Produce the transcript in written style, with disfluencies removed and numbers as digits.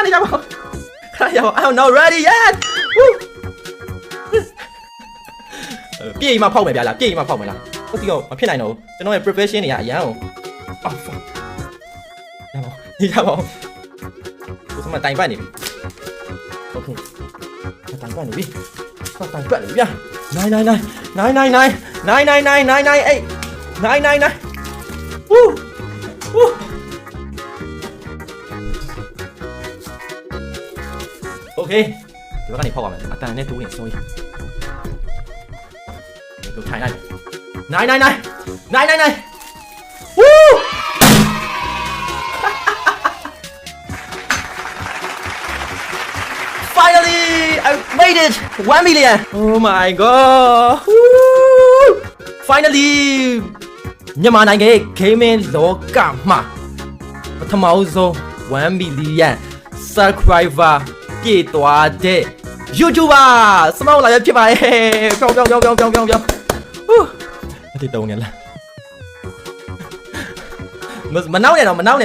လေးရပါခဏရပါ I'm not ready yet ပြေးမှဖောက်မယ်ဗျာလားပြေးမှဖောက်မယ်လားဟုတ်ဒီတော့မဖြစ်နိုင်တော့ဘူးကျွန်တော်ရဲ့ preparation တွေကအရန်အောင်ရပါဘူးဒီတိုင်ပတ်နေပြီ okay တိုင်ပတ်နေပြီတိုင်ပတ်နေပြီဗျာ999 ဝူးโอเคဒီဘက်ကနေဖောက်ပါမယ်အတန်နဲ့တိုးနေ sorry တို့ထိုင်လိုက်999ဝူးFinally I made it 1 million oh my god Woo! Finally မြန်မာနိုင်ငံရဲ့ gaming လောကမှာပထမဆုံး1 million subscriber ပြည့်သွားတဲ့ YouTuber စမောက်လာရဖြစ်ပါရဲ့ပြောင်းဟူးအတိတုံးနေလားမနောက်နဲ့တော့မနောက်နဲ့